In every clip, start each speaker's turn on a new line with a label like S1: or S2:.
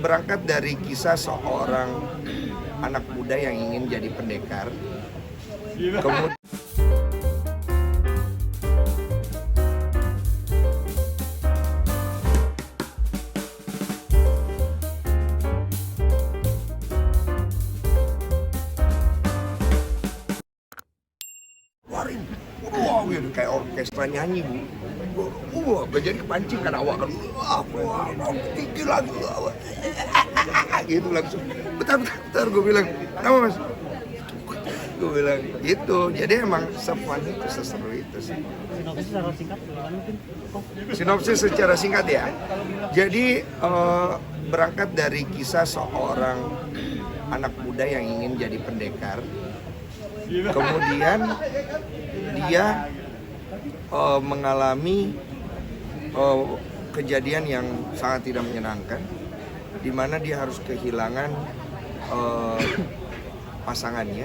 S1: berangkat dari kisah seorang anak muda yang ingin jadi pendekar. Kemudian wah gitu kayak orkestra nyanyi bu. Gak jadi kepancing kan awak kan. Wah, tinggi lagi. Gitu langsung. Bentar, gue bilang, nama mas? Gue bilang gitu. Jadi emang sefun itu, seseru itu sih.
S2: Sinopsis secara singkat mungkin.
S1: Sinopsis secara singkat ya. Jadi berangkat dari kisah seorang anak muda yang ingin jadi pendekar. Kemudian dia mengalami kejadian yang sangat tidak menyenangkan, di mana dia harus kehilangan pasangannya.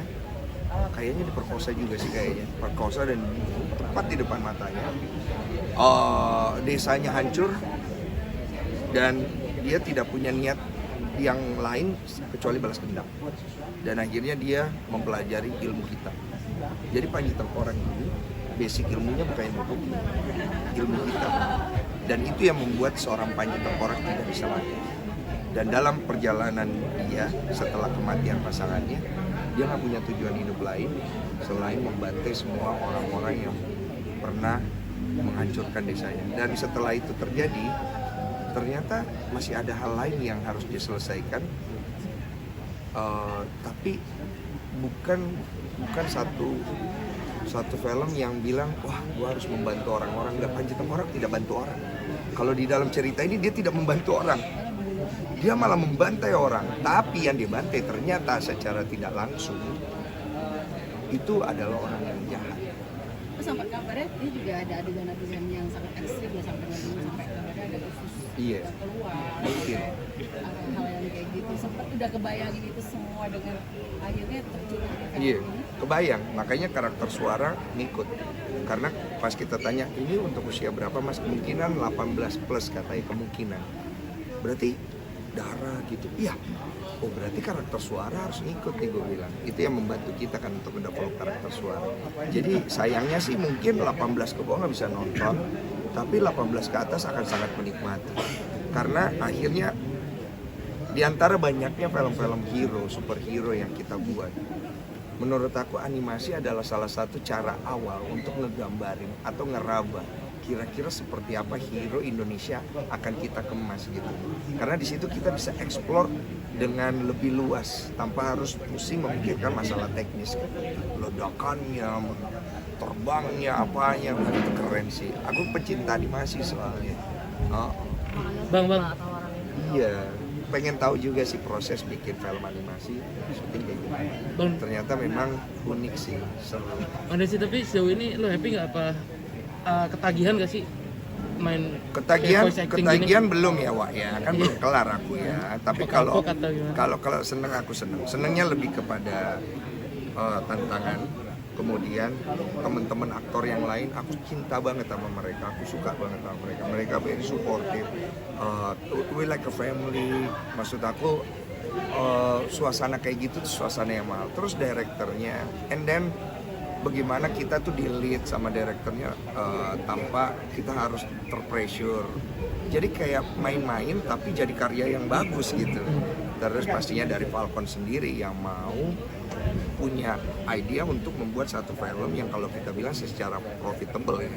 S1: Kayaknya diperkosa juga sih kayaknya, perkosa dan tepat di depan matanya. Desanya hancur dan dia tidak punya niat yang lain kecuali balas dendam. Dan akhirnya dia mempelajari ilmu hitam. Jadi Panji Tengkorak ini basic ilmunya bukan ilmu putih, ilmu hitam. Dan itu yang membuat seorang Panji Tengkorak tidak bisa mati. Dan dalam perjalanan dia setelah kematian pasangannya, dia nggak punya tujuan hidup lain selain membantai semua orang-orang yang pernah menghancurkan desanya. Dan setelah itu terjadi, ternyata masih ada hal lain yang harus diselesaikan, tapi bukan satu film yang bilang wah gua harus membantu orang-orang. Nggak, Panji Tengkorak tidak bantu orang. Kalau di dalam cerita ini dia tidak membantu orang, dia malah membantai orang. Tapi yang dibantai ternyata secara tidak langsung itu adalah orang yang jahat.
S3: Sampai kabarnya dia juga ada adegan-adegan yang sangat ekstrim ya, sampai kabarnya ada usus keluar,
S1: Mungkin.
S3: hal yang kayak gitu. Sempat udah kebayangin itu semua dengan akhirnya terjun di film
S1: Iya,
S3: ini.
S1: kebayang. Makanya karakter suara ngikut. Karena pas kita tanya, ini untuk usia berapa mas? Kemungkinan 18 plus katanya, kemungkinan. Berarti darah gitu. Iya. Oh berarti karakter suara harus ngikut nih, gue bilang. Itu yang membantu kita kan untuk mendevelop karakter suara. Jadi sayangnya sih mungkin 18 ke bawah nggak bisa nonton, tapi 18 ke atas akan sangat menikmati. Karena akhirnya di antara banyaknya film-film hero, superhero yang kita buat, menurut aku animasi adalah salah satu cara awal untuk ngegambarin atau ngeraba kira-kira seperti apa hero Indonesia akan kita kemas gitu. Karena di situ kita bisa explore dengan lebih luas tanpa harus pusing memikirkan masalah teknis, ledakannya, terbangnya, apanya. Itu keren sih. Aku pecinta animasi soalnya.
S2: Bang.
S1: Iya, pengen tahu juga sih proses bikin film animasi, syuting kayak gimana.
S2: Bang.
S1: Ternyata memang unik sih, seru.
S2: Ada sih, tapi sejauh ini lo happy nggak apa ketagihan gak sih main
S1: Ketagihan
S2: gini?
S1: belum ya Wak ya, kan belum kelar aku ya. Tapi kalau seneng aku senengnya lebih kepada tantangan. Kemudian teman-teman aktor yang lain, aku cinta banget sama mereka, aku suka banget sama mereka very supportive. We like a family. Maksud aku suasana kayak gitu tuh suasana yang mahal. Terus direkturnya, and then bagaimana kita tuh di lead sama direkturnya tanpa kita harus terpressure. Jadi kayak main-main tapi jadi karya yang bagus gitu. Terus pastinya dari Falcon sendiri yang mau punya ide untuk membuat satu film yang kalau kita bilang secara profitable ya.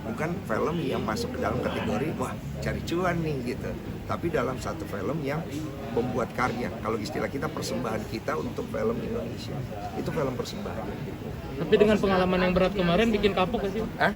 S1: Bukan film yang masuk ke dalam kategori wah cari cuan nih gitu. Tapi dalam satu film yang membuat karya. Kalau istilah kita persembahan kita untuk film Indonesia. Itu film persembahan.
S2: Tapi dengan pengalaman yang berat kemarin bikin kapok gak sih?
S1: Hah?